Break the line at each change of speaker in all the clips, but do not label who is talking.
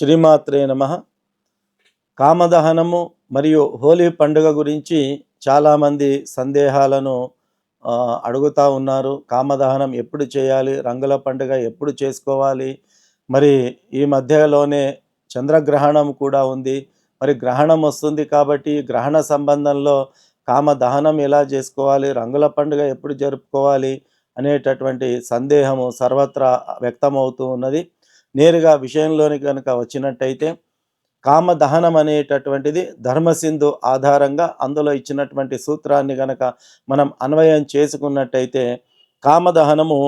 శ్రీమాత్రే నమః. కామదహనము మరియు హోలీ పండుగ గురించి చాలామంది సందేహాలను అడుగుతూ ఉన్నారు. కామదహనం ఎప్పుడు చేయాలి? రంగుల పండుగ ఎప్పుడు చేసుకోవాలి? మరి ఈ మధ్యలోనే చంద్రగ్రహణం కూడా ఉంది. మరి గ్రహణం వస్తుంది కాబట్టి గ్రహణ సంబంధంలో కామదహనం ఎలా చేసుకోవాలి? రంగుల పండుగ ఎప్పుడు జరుపుకోవాలి? అనేటటువంటి సందేహము సర్వత్రా వ్యక్తమవుతూ ఉన్నది. నేరుగా విషయంలోని కనుక వచ్చినట్టయితే కామదహనం అనేటటువంటిది ధర్మసింధు ఆధారంగా అందులో ఇచ్చినటువంటి సూత్రాన్ని గనక మనం అన్వయం చేసుకున్నట్టయితే కామదహనము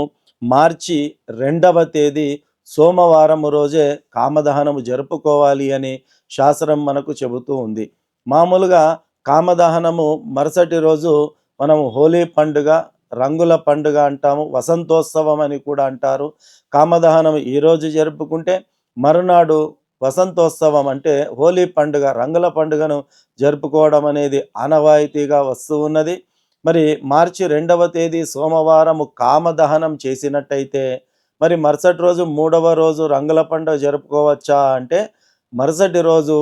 మార్చి 2వ తేదీ సోమవారం రోజే కామదహనము జరుపుకోవాలి అని శాస్త్రం మనకు చెబుతూ ఉంది. మామూలుగా కామదహనము మరుసటి రోజు మనం హోలీ పండుగ, రంగుల పండుగ అంటాము, వసంతోత్సవం అని కూడా అంటారు. కామదహనం ఈరోజు జరుపుకుంటే మరునాడు వసంతోత్సవం అంటే హోలీ పండుగ, రంగుల పండుగను జరుపుకోవడం అనేది ఆనవాయితీగా వస్తూ ఉన్నది. మరి మార్చి 2వ తేదీ సోమవారము కామదహనం చేసినట్టయితే మరి మరుసటి రోజు 3వ రోజు రంగుల పండుగ జరుపుకోవచ్చా అంటే మరుసటి రోజు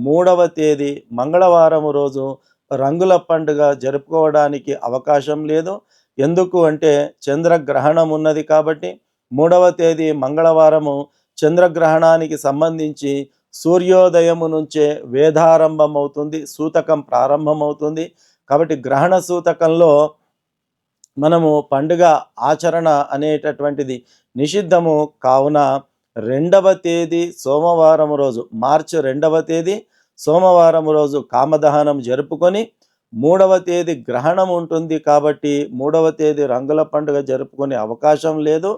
3వ తేదీ మంగళవారం రోజు రంగుల పండుగ జరుపుకోవడానికి అవకాశం లేదు. ఎందుకు అంటే చంద్రగ్రహణం ఉన్నది కాబట్టి 3వ తేదీ మంగళవారము చంద్రగ్రహణానికి సంబంధించి సూర్యోదయము నుంచే వేదారంభం అవుతుంది, సూతకం ప్రారంభమవుతుంది. కాబట్టి గ్రహణ సూతకంలో మనము పండుగ ఆచరణ అనేటటువంటిది నిషిద్ధము. కావున 2వ తేదీ సోమవారం రోజు, మార్చి 2వ తేదీ సోమవారం రోజు కామదహనం జరుపుకొని 3వ తేదీ గ్రహణం ఉంటుంది కాబట్టి 3వ తేదీ రంగుల పండుగ జరుపుకునే అవకాశం లేదు.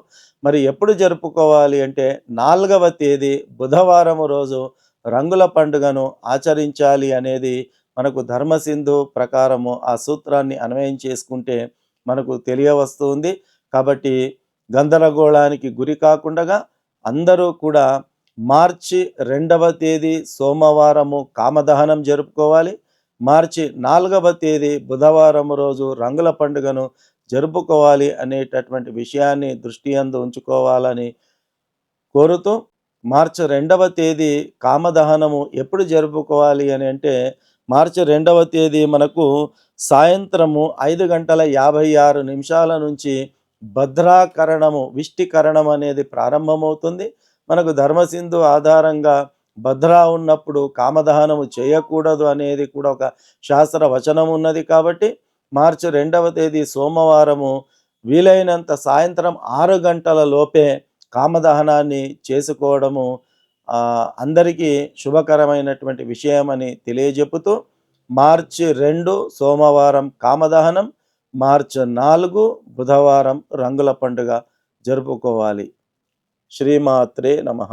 మరి ఎప్పుడు జరుపుకోవాలి అంటే 4వ తేదీ బుధవారం రోజు రంగుల పండుగను ఆచరించాలి అనేది మనకు ధర్మసింధు ప్రకారము ఆ సూత్రాన్ని అన్వయం చేసుకుంటే మనకు తెలియవస్తుంది. కాబట్టి గందరగోళానికి గురి కాకుండా అందరూ కూడా మార్చి 2వ తేదీ సోమవారము కామదహనం జరుపుకోవాలి, మార్చి 4వ తేదీ బుధవారం రోజు రంగుల పండుగను జరుపుకోవాలి అనేటటువంటి విషయాన్ని దృష్టి యందు ఉంచుకోవాలని కోరుతూ, మార్చి 2వ తేదీ కామదహనము ఎప్పుడు జరుపుకోవాలి అని అంటే మార్చి 2వ తేదీ మనకు సాయంత్రము 5:56 నుంచి భద్రాకరణము, విష్టికరణం అనేది ప్రారంభమవుతుంది. మనకు ధర్మసింధు ఆధారంగా భద్రా ఉన్నప్పుడు కామదహనము చేయకూడదు అనేది కూడా ఒక శాస్త్ర వచనం ఉన్నది. కాబట్టి మార్చి 2వ తేదీ సోమవారము వీలైనంత సాయంత్రం 6 గంటల లోపే కామదహనాన్ని చేసుకోవడము అందరికీ శుభకరమైనటువంటి విషయమని తెలియజెప్పుతూ, మార్చి 2 సోమవారం కామదహనం, మార్చి 4 బుధవారం రంగుల పండుగ జరుపుకోవాలి. శ్రీమాత్రే నమః.